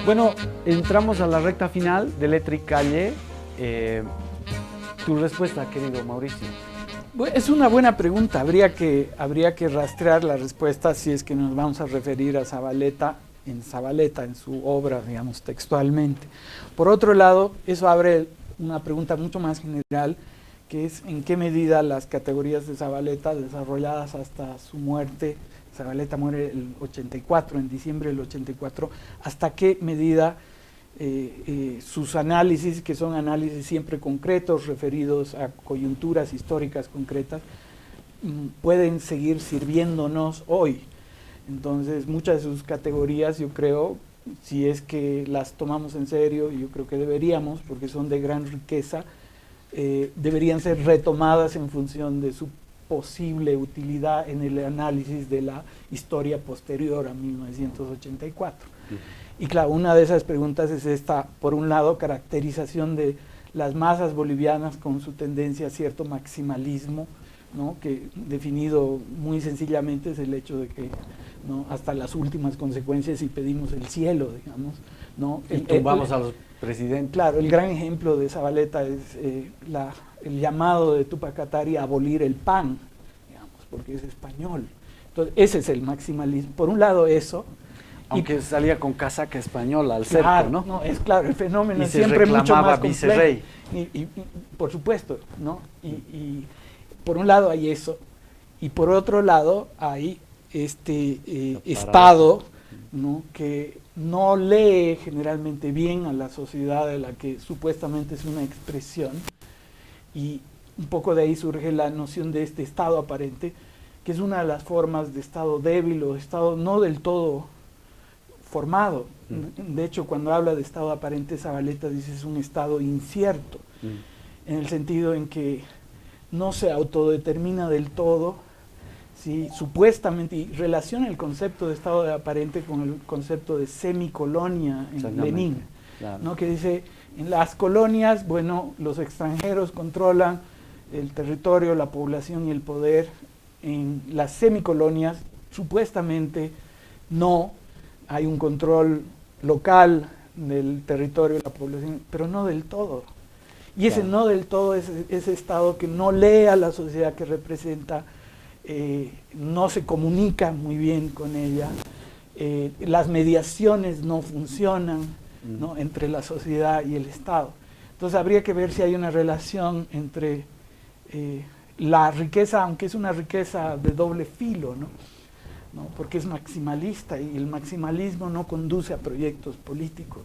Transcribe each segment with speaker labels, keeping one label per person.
Speaker 1: Bueno, entramos a la recta final de Letra y Calle. Tu respuesta, querido Mauricio.
Speaker 2: Es una buena pregunta. Habría que rastrear la respuesta si es que nos vamos a referir a Zavaleta, en su obra, digamos, textualmente. Por otro lado, eso abre una pregunta mucho más general, que es en qué medida las categorías de Zavaleta, desarrolladas hasta su muerte, Zavaleta muere el 84, en diciembre del 84, hasta qué medida sus análisis, que son análisis siempre concretos, referidos a coyunturas históricas concretas, pueden seguir sirviéndonos hoy. Entonces, muchas de sus categorías, yo creo, si es que las tomamos en serio, yo creo que deberíamos, porque son de gran riqueza, deberían ser retomadas en función de su posible utilidad en el análisis de la historia posterior a 1984. Y claro, una de esas preguntas es esta, por un lado, caracterización de las masas bolivianas con su tendencia a cierto maximalismo, ¿no? Que definido muy sencillamente es el hecho de que, ¿no?, hasta las últimas consecuencias y pedimos el cielo, digamos, ¿no?
Speaker 1: Y tumbamos a los presidentes.
Speaker 2: Claro, el gran ejemplo de Zavaleta es el llamado de Túpac Katari a abolir el pan, digamos, porque es español. Entonces, ese es el maximalismo. Por un lado eso.
Speaker 1: Aunque salía con casaca española al
Speaker 2: claro,
Speaker 1: cerco, ¿no?
Speaker 2: Es claro, el fenómeno
Speaker 1: y
Speaker 2: es siempre mucho más complejo.
Speaker 1: Vicerrey.
Speaker 2: Y por supuesto, ¿no? Y por un lado hay eso, y por otro lado hay este Estado, ¿no?, que no lee generalmente bien a la sociedad de la que supuestamente es una expresión, y un poco de ahí surge la noción de este Estado aparente, que es una de las formas de Estado débil o Estado no del todo formado. De hecho, cuando habla de Estado aparente, Zavaleta dice es un Estado incierto, en el sentido en que no se autodetermina del todo, ¿sí?, supuestamente, y relaciona el concepto de Estado aparente con el concepto de semicolonia en Lenin, claro, ¿no?, que dice, en las colonias, bueno, los extranjeros controlan el territorio, la población y el poder. En las semicolonias, supuestamente, no hay un control local del territorio, la población, pero no del todo. Y ese no del todo es ese Estado que no lee a la sociedad que representa, no se comunica muy bien con ella, las mediaciones no funcionan, ¿no?, entre la sociedad y el Estado. Entonces habría que ver si hay una relación entre la riqueza, aunque es una riqueza de doble filo, ¿no? Porque es maximalista y el maximalismo no conduce a proyectos políticos.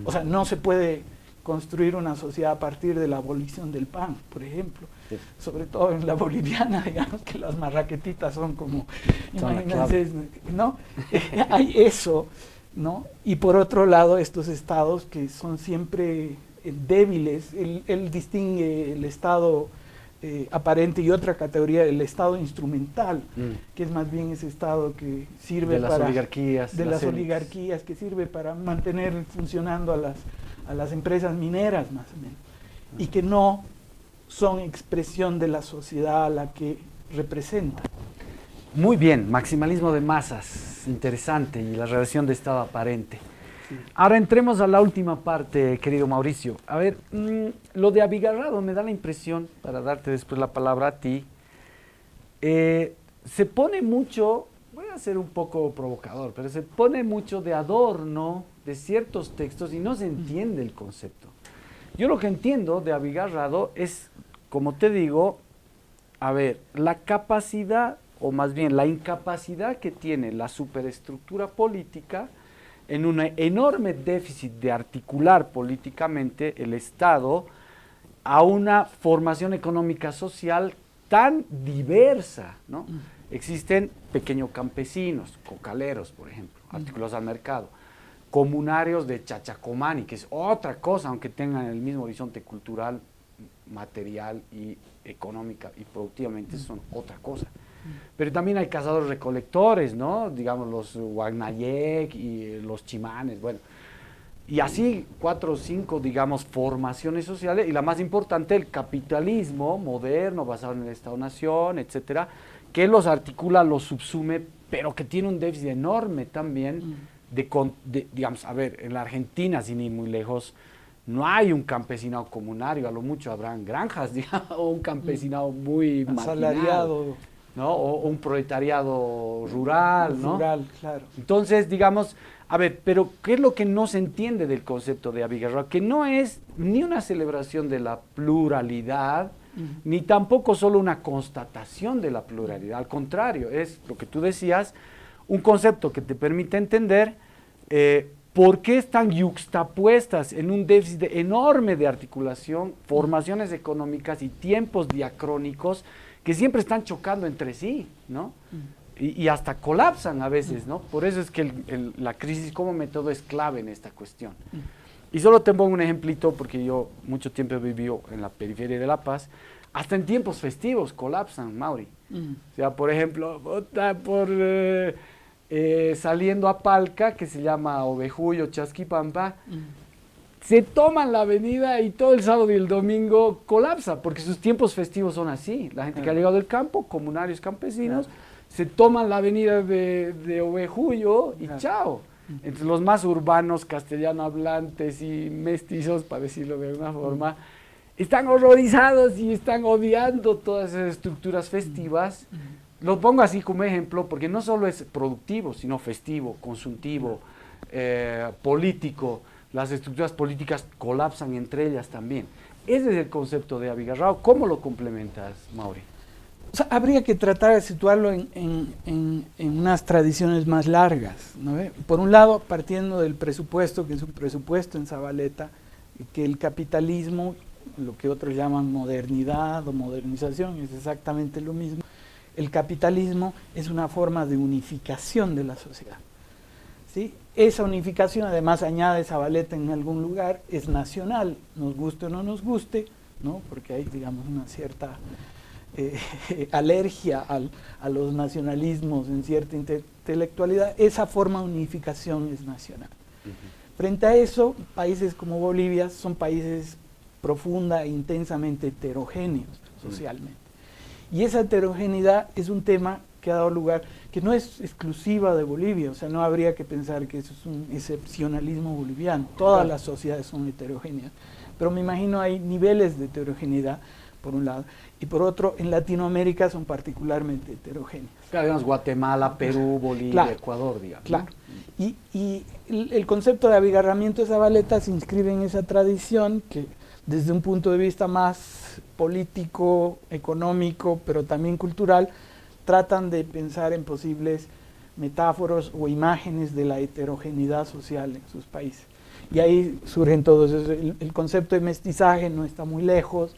Speaker 2: O sea, no se puede construir una sociedad a partir de la abolición del pan, por ejemplo. Sí. Sobre todo en la boliviana, digamos que las marraquetitas son como, imagínense, ¿no? Hay eso, ¿no? Y por otro lado, estos estados que son siempre débiles, él distingue el estado aparente y otra categoría, el estado instrumental, que es más bien ese estado que sirve
Speaker 1: de
Speaker 2: para...
Speaker 1: oligarquías,
Speaker 2: de las oligarquías, que sirve para mantener funcionando a las empresas mineras, más o menos, y que no son expresión de la sociedad a la que representan.
Speaker 1: Muy bien, maximalismo de masas, interesante, y la relación de estado aparente. Sí. Ahora entremos a la última parte, querido Mauricio. A ver, lo de Abigarrado me da la impresión, para darte después la palabra a ti, se pone mucho, voy a ser un poco provocador, pero se pone mucho de adorno de ciertos textos y no se entiende el concepto. Yo lo que entiendo de Abigarrado es, como te digo, a ver, la capacidad, o más bien la incapacidad que tiene la superestructura política en un enorme déficit de articular políticamente el Estado a una formación económica social tan diversa, ¿no? Existen pequeños campesinos, cocaleros, por ejemplo, articulados al mercado, comunarios de Chachacomani, que es otra cosa, aunque tengan el mismo horizonte cultural, material y económica y productivamente son otra cosa. Pero también hay cazadores recolectores, ¿no? Digamos los Guagnayek y los Chimanes, bueno. Y así 4 o 5, digamos, formaciones sociales, y la más importante, el capitalismo moderno, basado en el Estado-Nación, etcétera, que los articula, los subsume, pero que tiene un déficit enorme también digamos, a ver, en la Argentina, sin ir muy lejos, no hay un campesinado comunario, a lo mucho habrán granjas, digamos, o un campesinado muy
Speaker 2: asalariado,
Speaker 1: ¿no? O un proletariado rural, ¿no?
Speaker 2: Rural, claro.
Speaker 1: Entonces, digamos, a ver, pero ¿qué es lo que no se entiende del concepto de Abigarrado? Que no es ni una celebración de la pluralidad, ni tampoco solo una constatación de la pluralidad. Al contrario, es lo que tú decías, un concepto que te permite entender por qué están yuxtapuestas en un déficit enorme de articulación, formaciones económicas y tiempos diacrónicos que siempre están chocando entre sí, ¿no? Y hasta colapsan a veces, ¿no? Por eso es que la crisis como método es clave en esta cuestión. Y solo te pongo un ejemplito, porque yo mucho tiempo he vivido en la periferia de La Paz, hasta en tiempos festivos colapsan, Mauri. O sea, por ejemplo, saliendo a Palca, que se llama Ovejuyo, Chasquipampa, se toman la avenida y todo el sábado y el domingo colapsa, porque sus tiempos festivos son así. La gente que ha llegado del campo, comunarios campesinos, se toman la avenida de Ovejuyo y chao. Entre los más urbanos, castellano hablantes y mestizos, para decirlo de alguna forma, están horrorizados y están odiando todas esas estructuras festivas. Lo pongo así como ejemplo porque no solo es productivo, sino festivo, consultivo, político. Las estructuras políticas colapsan entre ellas también. Ese es el concepto de Abigarrado. ¿Cómo lo complementas, Mauri?
Speaker 2: O sea, habría que tratar de situarlo en unas tradiciones más largas, ¿no? Por un lado, partiendo del presupuesto, que es un presupuesto en Zabaleta, que el capitalismo, lo que otros llaman modernidad o modernización, es exactamente lo mismo. El capitalismo es una forma de unificación de la sociedad, ¿sí? Esa unificación, además, añade Zabaleta en algún lugar, es nacional, nos guste o no nos guste, ¿no? Porque hay, digamos, una cierta alergia a los nacionalismos en cierta intelectualidad. Esa forma de unificación es nacional. Frente a eso, países como Bolivia son países profunda e intensamente heterogéneos socialmente. Y esa heterogeneidad es un tema que ha dado lugar, que no es exclusiva de Bolivia, o sea, no habría que pensar que eso es un excepcionalismo boliviano. Todas las sociedades son heterogéneas, pero me imagino hay niveles de heterogeneidad, por un lado, y por otro, en Latinoamérica son particularmente heterogéneas.
Speaker 1: Claro, digamos, Guatemala, Perú, Bolivia, claro, Ecuador, digamos.
Speaker 2: Claro, ¿no? Y el concepto de abigarramiento de Zabaleta se inscribe en esa tradición que desde un punto de vista más político, económico, pero también cultural, tratan de pensar en posibles metáforas o imágenes de la heterogeneidad social en sus países. Y ahí surgen todos esos. El concepto de mestizaje no está muy lejos,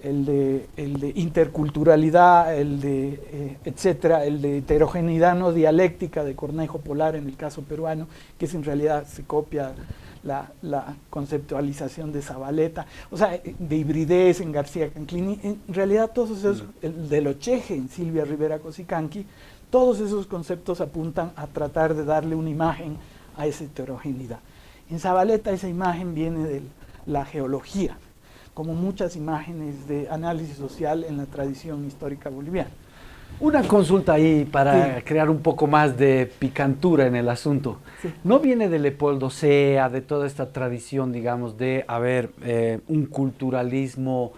Speaker 2: el de interculturalidad, etcétera, el de heterogeneidad no dialéctica de Cornejo Polar en el caso peruano, que es en realidad se copia la conceptualización de Zabaleta, o sea, de hibridez en García Canclini, en realidad todos esos, el de Locheje en Silvia Rivera Cosicanqui, todos esos conceptos apuntan a tratar de darle una imagen a esa heterogeneidad. En Zabaleta esa imagen viene de la geología, como muchas imágenes de análisis social en la tradición histórica boliviana.
Speaker 1: Una consulta ahí para crear un poco más de picantura en el asunto. Sí. ¿No viene de Leopoldo Sea, de toda esta tradición, digamos, de haber un culturalismo,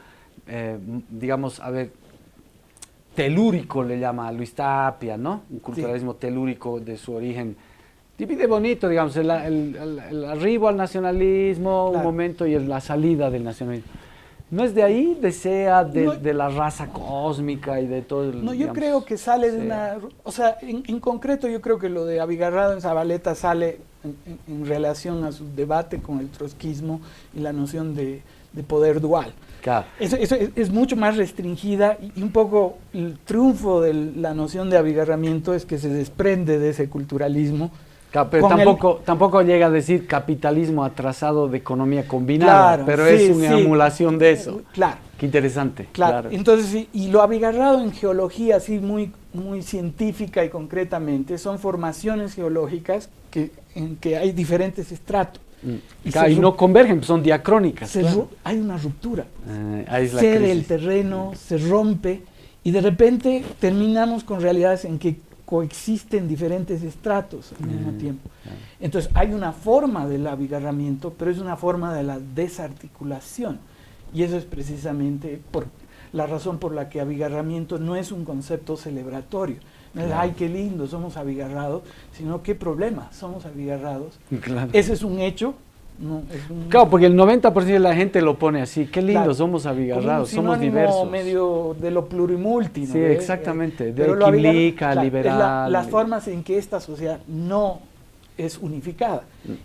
Speaker 1: digamos, a ver, telúrico le llama a Luis Tapia, ¿no? Un culturalismo telúrico de su origen. Divide bonito, digamos, el arribo al nacionalismo, claro, un momento, y la salida del nacionalismo. ¿No es de ahí, de Sea, de la raza cósmica y de todo el...
Speaker 2: No, yo creo que sale de una... O sea, en concreto yo creo que lo de Abigarrado en Zabaleta sale en relación a su debate con el trotskismo y la noción de poder dual.
Speaker 1: Claro.
Speaker 2: Eso es mucho más restringida y un poco el triunfo de la noción de abigarramiento es que se desprende de ese culturalismo.
Speaker 1: Claro, pero tampoco llega a decir capitalismo atrasado de economía combinada, claro, pero es una emulación de eso.
Speaker 2: Claro.
Speaker 1: Qué interesante.
Speaker 2: Claro. Entonces, y lo abigarrado en geología, así muy científica y concretamente, son formaciones geológicas en que hay diferentes estratos.
Speaker 1: Y no convergen, son diacrónicas.
Speaker 2: Hay una ruptura.
Speaker 1: Ahí es la
Speaker 2: cede el terreno, se rompe, y de repente terminamos con realidades en que coexisten diferentes estratos al mismo tiempo. Entonces hay una forma del abigarramiento, pero es una forma de la desarticulación. Y eso es precisamente la razón por la que abigarramiento no es un concepto celebratorio. No es, ay, qué lindo, somos abigarrados, sino qué problema, somos abigarrados.
Speaker 1: Claro.
Speaker 2: Ese es un hecho. No,
Speaker 1: claro, porque el 90% de la gente lo pone así, qué lindo,
Speaker 2: claro,
Speaker 1: somos abigarrados, somos diversos.
Speaker 2: Medio de lo plurimulti, ¿no?
Speaker 1: Sí, exactamente, de
Speaker 2: pero
Speaker 1: quimlica, liberal.
Speaker 2: Las formas en que esta sociedad no es unificada.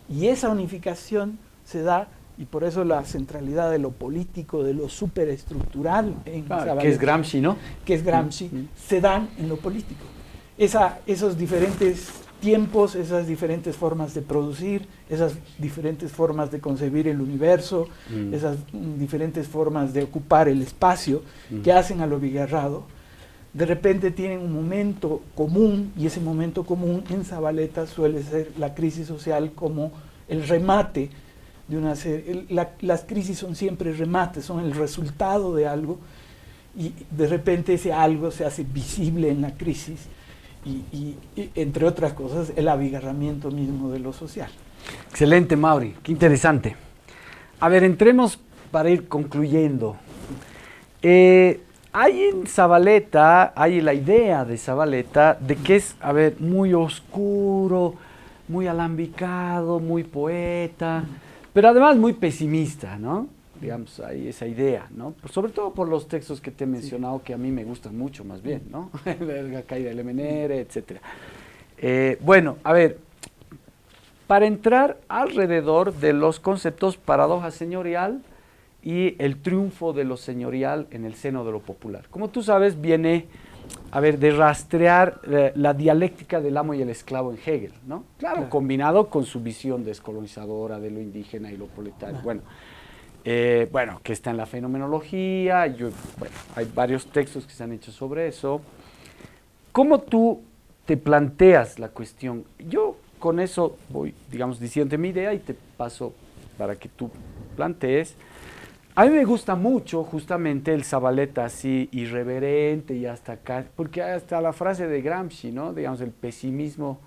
Speaker 2: Y esa unificación se da, y por eso la centralidad de lo político, de lo superestructural en Zabaleta,
Speaker 1: que es Gramsci, ¿no?
Speaker 2: Que es Gramsci, se dan en lo político. Esos diferentes tiempos, esas diferentes formas de producir, esas diferentes formas de concebir el universo, esas diferentes formas de ocupar el espacio que hacen a lo abigarrado, de repente tienen un momento común, y ese momento común en Zabaleta suele ser la crisis social como el remate de una serie. Las crisis son siempre remates, son el resultado de algo, y de repente ese algo se hace visible en la crisis, y entre otras cosas, el abigarramiento mismo de lo social.
Speaker 1: Excelente, Mauri, qué interesante. A ver, entremos para ir concluyendo. Hay en Zabaleta, hay la idea de Zabaleta de que es, a ver, muy oscuro, muy alambicado, muy poeta, pero además muy pesimista, ¿no? Digamos, hay esa idea, ¿no? Sobre todo por los textos que te he mencionado, que a mí me gustan mucho, más bien, ¿no? La caída de Lemmenere, etc. Bueno, a ver, para entrar alrededor de los conceptos paradoja señorial y el triunfo de lo señorial en el seno de lo popular. Como tú sabes, viene, a ver, de rastrear la dialéctica del amo y el esclavo en Hegel, ¿no? Claro, combinado con su visión descolonizadora de lo indígena y lo proletario. Bueno, que está en la fenomenología, hay varios textos que se han hecho sobre eso. ¿Cómo tú te planteas la cuestión? Yo con eso voy, digamos, diciendo mi idea y te paso para que tú plantees. A mí me gusta mucho justamente el Zabaleta así irreverente y hasta acá, porque hasta la frase de Gramsci, ¿no? Digamos, el pesimismo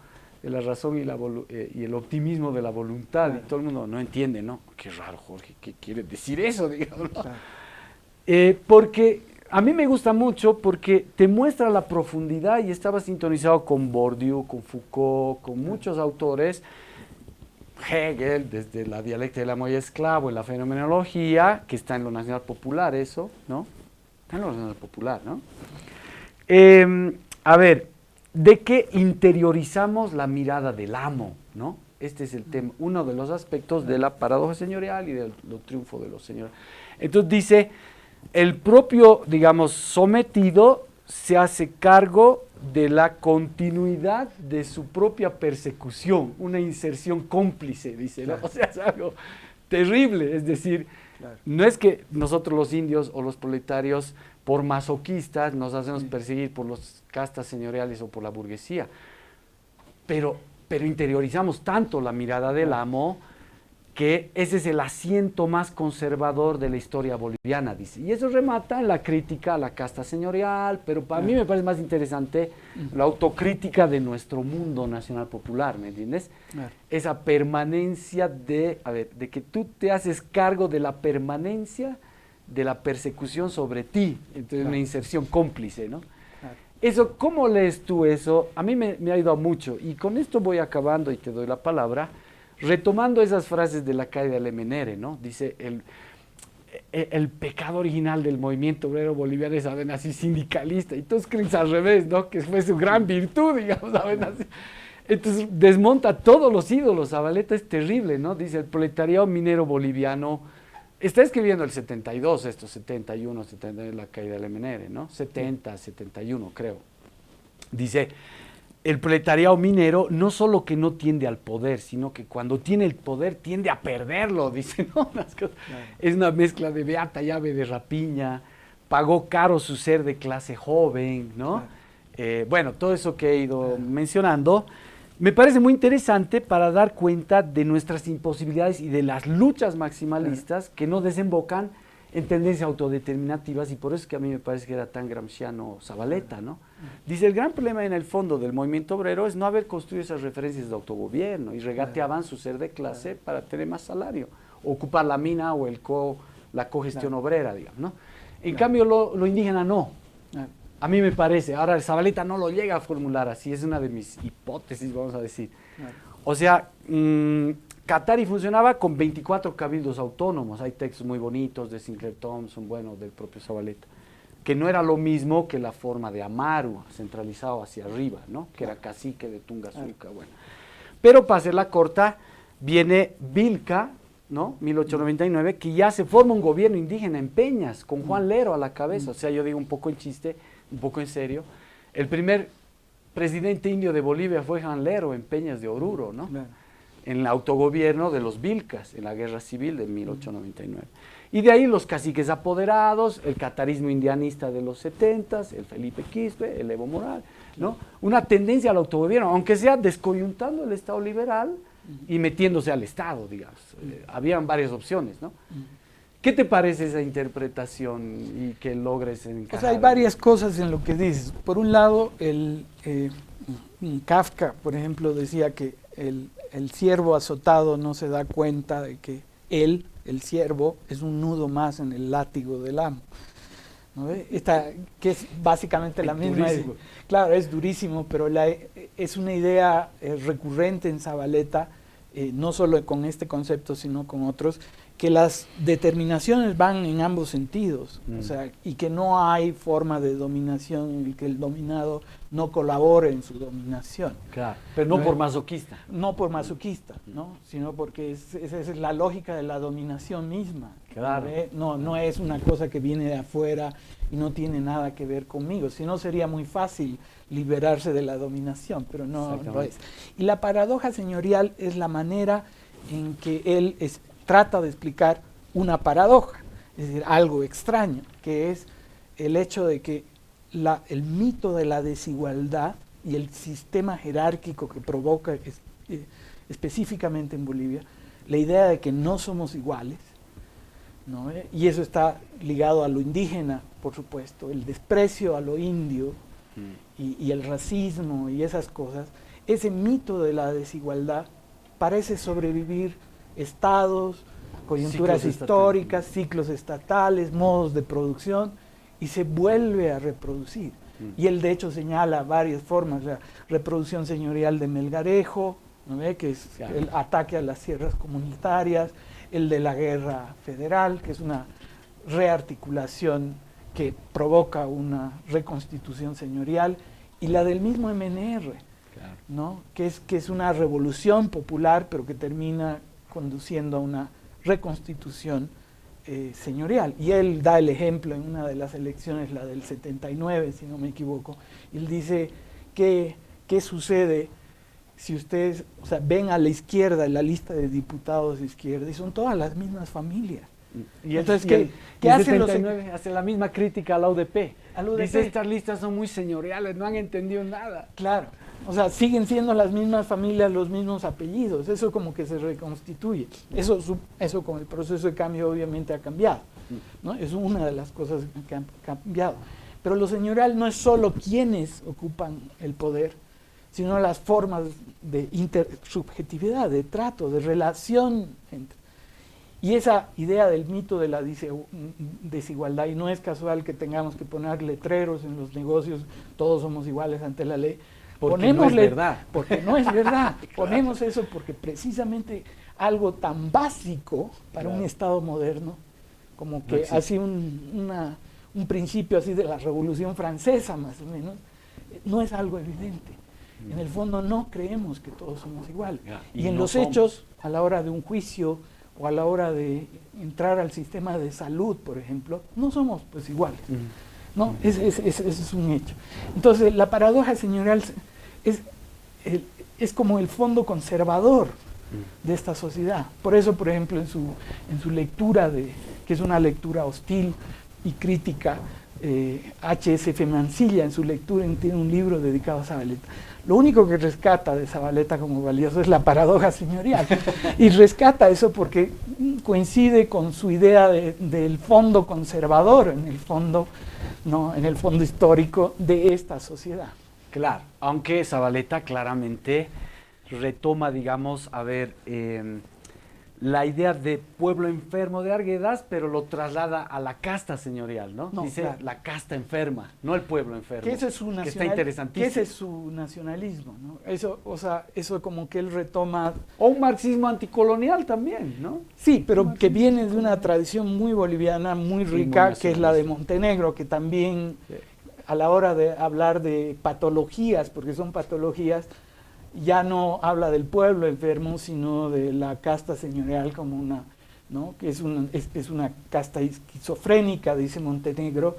Speaker 1: de la razón y el optimismo de la voluntad, y todo el mundo no entiende, ¿no? Qué raro, Jorge, ¿qué quiere decir eso? Digamos, ¿no? Porque a mí me gusta mucho porque te muestra la profundidad, y estaba sintonizado con Bourdieu, con Foucault, con muchos autores, Hegel, desde la dialéctica del amo y esclavo, en la fenomenología, que está en lo nacional popular eso, ¿no? Está en lo nacional popular, ¿no? A ver, de que interiorizamos la mirada del amo, ¿no? Este es el tema, uno de los aspectos de la paradoja señorial y del triunfo de los señores. Entonces dice, el propio, digamos, sometido se hace cargo de la continuidad de su propia persecución, una inserción cómplice, dice, ¿no? O sea, es algo terrible, es decir, no es que nosotros los indios o los proletarios, por masoquistas, nos hacemos perseguir por los castas señoriales o por la burguesía, pero interiorizamos tanto la mirada del amo que ese es el asiento más conservador de la historia boliviana, dice. Y eso remata en la crítica a la casta señorial, pero para mí me parece más interesante la autocrítica de nuestro mundo nacional popular, ¿me entiendes? Esa permanencia de que tú te haces cargo de la permanencia de la persecución sobre ti, entonces una inserción cómplice, ¿no? Eso, ¿cómo lees tú eso? A mí me ha ayudado mucho, y con esto voy acabando y te doy la palabra, retomando esas frases de la caída de Lemmenere, ¿no? Dice, el pecado original del movimiento obrero boliviano es, ¿saben? Así sindicalista, y todos creen al revés, ¿no? Que fue su gran virtud, digamos, ¿saben? Así. Entonces desmonta todos los ídolos. Zabaleta es terrible, ¿no? Dice, el proletariado minero boliviano, está escribiendo el 72, 71, 72, la caída de Lemmenere, ¿no? 70, 71, creo. Dice, el proletariado minero no solo que no tiende al poder, sino que cuando tiene el poder tiende a perderlo, dice, ¿no? Es una mezcla de beata llave de rapiña, pagó caro su ser de clase joven, ¿no? Bueno, todo eso que he ido mencionando, me parece muy interesante para dar cuenta de nuestras imposibilidades y de las luchas maximalistas que no desembocan en tendencias autodeterminativas, y por eso es que a mí me parece que era tan gramsciano Zavaleta, ¿no? Dice, el gran problema en el fondo del movimiento obrero es no haber construido esas referencias de autogobierno y regateaban su ser de clase para tener más salario, o ocupar la mina o la cogestión obrera, digamos, ¿no? En cambio, lo indígena no. A mí me parece. Ahora, Zavaleta no lo llega a formular así, es una de mis hipótesis, vamos a decir. O sea, Qatari funcionaba con 24 cabildos autónomos. Hay textos muy bonitos de Sinclair Thompson, bueno, del propio Zavaleta, que no era lo mismo que la forma de Amaru, centralizado hacia arriba, ¿no? Que era cacique de Tungazuca, bueno. Pero para hacerla corta, viene Vilca, ¿no? 1899, que ya se forma un gobierno indígena en Peñas, con Juan Lero a la cabeza. O sea, yo digo un poco en chiste, un poco en serio. El primer presidente indio de Bolivia fue Juan Lero en Peñas de Oruro, ¿no? Claro. En el autogobierno de los Vilcas, en la guerra civil de 1899. Y de ahí los caciques apoderados, el catarismo indianista de los 70s, el Felipe Quispe, el Evo Morales, ¿no? Una tendencia al autogobierno, aunque sea descoyuntando el Estado liberal y metiéndose al Estado, digamos. Habían varias opciones, ¿no? ¿Qué te parece esa interpretación y que logres encajar?
Speaker 2: O sea, hay varias cosas en lo que dices. Por un lado, Kafka, por ejemplo, decía que el siervo azotado no se da cuenta de que él, el siervo, es un nudo más en el látigo del amo, ¿no? Que es básicamente la misma. Claro, es durísimo, pero es una idea recurrente en Zavaleta, no solo con este concepto, sino con otros, que las determinaciones van en ambos sentidos, o sea, y que no hay forma de dominación en el que el dominado no colabore en su dominación.
Speaker 1: Claro, pero no por masoquista.
Speaker 2: No por masoquista, ¿no? Sino porque esa es la lógica de la dominación misma.
Speaker 1: Claro.
Speaker 2: No es una cosa que viene de afuera y no tiene nada que ver conmigo, si no sería muy fácil liberarse de la dominación, pero no es. Y la paradoja señorial es la manera en que él trata de explicar una paradoja, es decir, algo extraño, que es el hecho de que el mito de la desigualdad y el sistema jerárquico que provoca específicamente en Bolivia, la idea de que no somos iguales, ¿no? Y eso está ligado a lo indígena, por supuesto, el desprecio a lo indio y el racismo y esas cosas. Ese mito de la desigualdad parece sobrevivir estados, coyunturas históricas, ciclos estatales, modos de producción, y se vuelve a reproducir. Y él de hecho señala varias formas, la reproducción señorial de Melgarejo, ¿no ve? Que es el ataque a las sierras comunitarias, el de la guerra federal, que es una rearticulación que provoca una reconstitución señorial, y la del mismo MNR, ¿no? que es una revolución popular, pero que termina conduciendo a una reconstitución señorial. Y él da el ejemplo en una de las elecciones, la del 79, si no me equivoco. Él dice ¿qué sucede si ustedes ven a la izquierda la lista de diputados de izquierda y son todas las mismas familias?
Speaker 1: Y entonces, ¿qué hacen los 79 hace la misma crítica a la UDP? Dice, estas listas son muy señoriales, no han entendido nada.
Speaker 2: Claro, o sea, siguen siendo las mismas familias, los mismos apellidos, eso como que se reconstituye. Eso con el proceso de cambio obviamente ha cambiado, ¿no? Es una de las cosas que han cambiado. Pero lo señorial no es solo quienes ocupan el poder, sino las formas de intersubjetividad, de trato, de relación entre. Y esa idea del mito de la desigualdad, y no es casual que tengamos que poner letreros en los negocios, todos somos iguales ante la ley.
Speaker 1: Porque no es verdad.
Speaker 2: Porque no es verdad. Claro. Ponemos eso porque precisamente algo tan básico para un Estado moderno, como que así un principio así de la Revolución Francesa más o menos, no es algo evidente. En el fondo no creemos que todos somos iguales. Y en no los hechos, a la hora de un juicio, o a la hora de entrar al sistema de salud, por ejemplo, no somos pues iguales, ¿no? Ese es un hecho. Entonces, la paradoja señorial es como el fondo conservador de esta sociedad. Por eso, por ejemplo, en su lectura, que es una lectura hostil y crítica, H.S.F. Mansilla en su lectura tiene un libro dedicado a Zavaleta. Lo único que rescata de Zavaleta como valioso es la paradoja señorial. Y rescata eso porque coincide con su idea del fondo conservador, en el fondo, ¿no? En el fondo histórico de esta sociedad.
Speaker 1: Claro, aunque Zavaleta claramente retoma, digamos, la idea de pueblo enfermo de Arguedas, pero lo traslada a la casta señorial, ¿no? Dice claro, la casta enferma, no el pueblo enfermo.
Speaker 2: Que ese es su
Speaker 1: que está interesantísimo.
Speaker 2: Que ese es su nacionalismo, ¿no? Eso, o sea, eso como que él retoma.
Speaker 1: O un marxismo anticolonial también, ¿no?
Speaker 2: Sí, pero que viene de una tradición muy boliviana, muy rica, muy que es la de Montenegro, que también sí, a la hora de hablar de patologías, porque son patologías, ya no habla del pueblo enfermo, sino de la casta señorial como una, ¿no? Que es una casta esquizofrénica, dice Montenegro,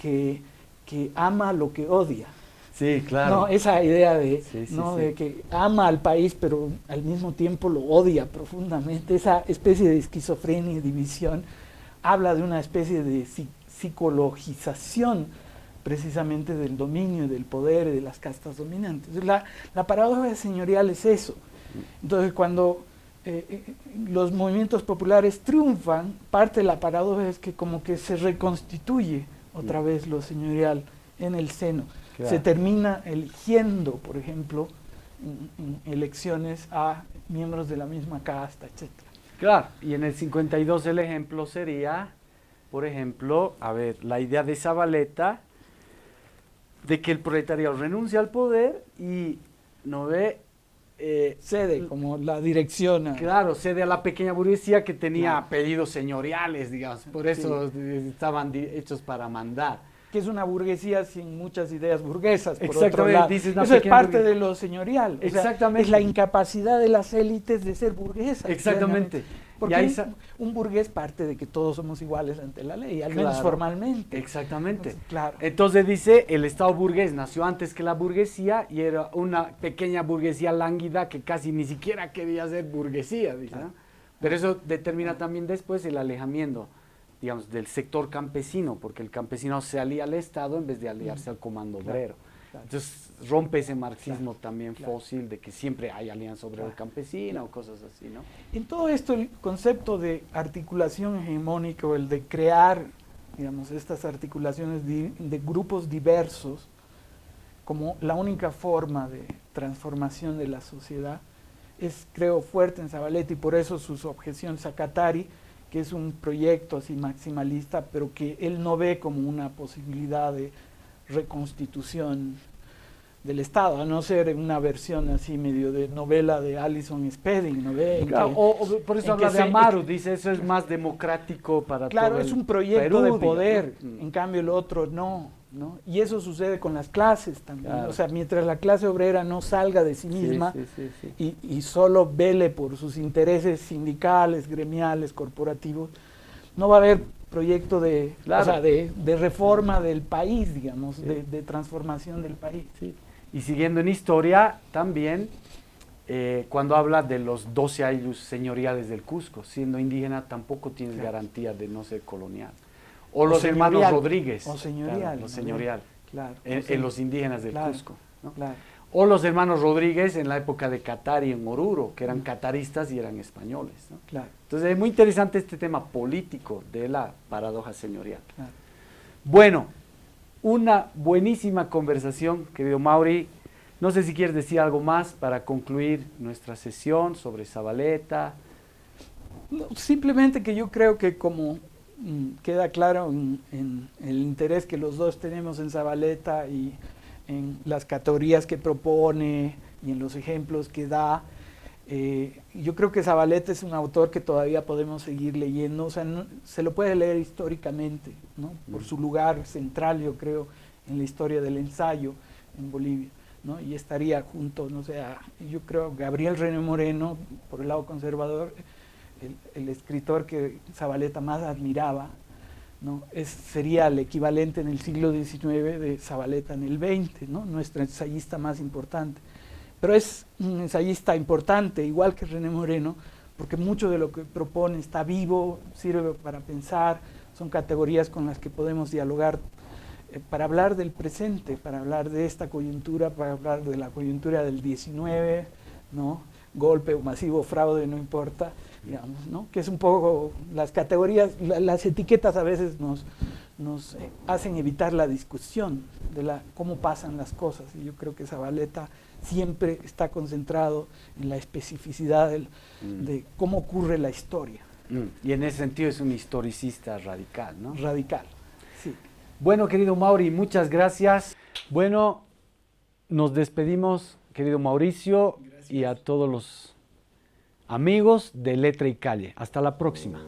Speaker 2: sí, que ama lo que odia.
Speaker 1: Sí, claro.
Speaker 2: No, esa idea de, sí, sí, ¿no? Sí, de que ama al país, pero al mismo tiempo lo odia profundamente, esa especie de esquizofrenia y división, habla de una especie de psicologización precisamente del dominio, del poder y de las castas dominantes. La paradoja señorial es eso. Entonces, cuando los movimientos populares triunfan, parte de la paradoja es que como que se reconstituye otra vez lo señorial en el seno. Claro. Se termina eligiendo, por ejemplo, en elecciones a miembros de la misma casta, etc.
Speaker 1: Claro, y en el 52 el ejemplo sería, por ejemplo, la idea de Zavaleta, de que el proletariado renuncia al poder y no ve...
Speaker 2: cede como la dirección.
Speaker 1: Claro, cede a la pequeña burguesía que tenía apellidos señoriales, digamos, por eso sí, estaban hechos para mandar.
Speaker 2: Que es una burguesía sin muchas ideas burguesas, por
Speaker 1: exactamente,
Speaker 2: otro lado.
Speaker 1: Dices
Speaker 2: eso es parte de lo señorial.
Speaker 1: Exactamente.
Speaker 2: O sea, es la incapacidad de las élites de ser burguesas.
Speaker 1: Exactamente.
Speaker 2: Porque ahí un burgués parte de que todos somos iguales ante la ley, al menos formalmente.
Speaker 1: Exactamente.
Speaker 2: Entonces, claro.
Speaker 1: Entonces dice, el Estado burgués nació antes que la burguesía y era una pequeña burguesía lánguida que casi ni siquiera quería ser burguesía, dice, ¿no? Pero eso determina también después el alejamiento, digamos, del sector campesino, porque el campesino se alía al Estado en vez de aliarse al comando obrero. Claro. Entonces rompe ese marxismo también fósil de que siempre hay alianza obrero-campesina o cosas así, ¿no?
Speaker 2: En todo esto el concepto de articulación hegemónica o el de crear, digamos, estas articulaciones de grupos diversos como la única forma de transformación de la sociedad es, creo, fuerte en Zavaleta y por eso sus objeciones a Cattari, que es un proyecto así maximalista, pero que él no ve como una posibilidad de reconstitución del Estado, a no ser una versión así medio de novela de Alison Spedding, ¿no ve?
Speaker 1: Claro, por eso habla de Amaru, dice eso es más democrático para
Speaker 2: claro,
Speaker 1: todo
Speaker 2: es un proyecto
Speaker 1: Perú,
Speaker 2: de poder,
Speaker 1: digamos, ¿no?
Speaker 2: En cambio el otro no, ¿no? Y eso sucede con las clases también,
Speaker 1: claro.
Speaker 2: O sea, mientras la clase obrera no salga de sí misma y solo vele por sus intereses sindicales, gremiales, corporativos, no va a haber proyecto de, o sea, de reforma del país, digamos, de transformación del país.
Speaker 1: Sí. Y siguiendo en historia, también cuando habla de los 12 años señoriales del Cusco, siendo indígena tampoco tienes garantía de no ser colonial. O los hermanos Rodríguez.
Speaker 2: O señorial.
Speaker 1: Claro, los señorial.
Speaker 2: Claro.
Speaker 1: En los indígenas del Cusco. ¿no?
Speaker 2: Claro.
Speaker 1: O los hermanos Rodríguez en la época de Cattari en Oruro, que eran cataristas y eran españoles. ¿no?
Speaker 2: Claro.
Speaker 1: Entonces es muy interesante este tema político de la paradoja señorial.
Speaker 2: Claro.
Speaker 1: Bueno, una buenísima conversación, querido Mauri. No sé si quieres decir algo más para concluir nuestra sesión sobre Zavaleta.
Speaker 2: No, simplemente que yo creo que como queda claro en el interés que los dos tenemos en Zavaleta y en las categorías que propone y en los ejemplos que da, yo creo que Zavaleta es un autor que todavía podemos seguir leyendo, o sea, se lo puede leer históricamente, ¿no? Por su lugar central, yo creo, en la historia del ensayo en Bolivia, ¿no? Y estaría junto, no sé, yo creo, Gabriel René Moreno, por el lado conservador, el escritor que Zavaleta más admiraba, ¿no? Sería el equivalente en el siglo XIX de Zavaleta en el XX, ¿no? Nuestro ensayista más importante. Pero es un ensayista importante, igual que René Moreno, porque mucho de lo que propone está vivo, sirve para pensar, son categorías con las que podemos dialogar para hablar del presente, para hablar de esta coyuntura, para hablar de la coyuntura del 19, ¿no? Golpe masivo, fraude, no importa, digamos, ¿no? Que es un poco las categorías, las etiquetas a veces nos hacen evitar la discusión de cómo pasan las cosas, y yo creo que Zavaleta siempre está concentrado en la especificidad de cómo ocurre la historia.
Speaker 1: Y en ese sentido es un historicista radical, ¿no?
Speaker 2: Radical, sí.
Speaker 1: Bueno, querido Mauri, muchas gracias. Bueno, nos despedimos, querido Mauricio, gracias. Y a todos los amigos de Letra y Calle. Hasta la próxima.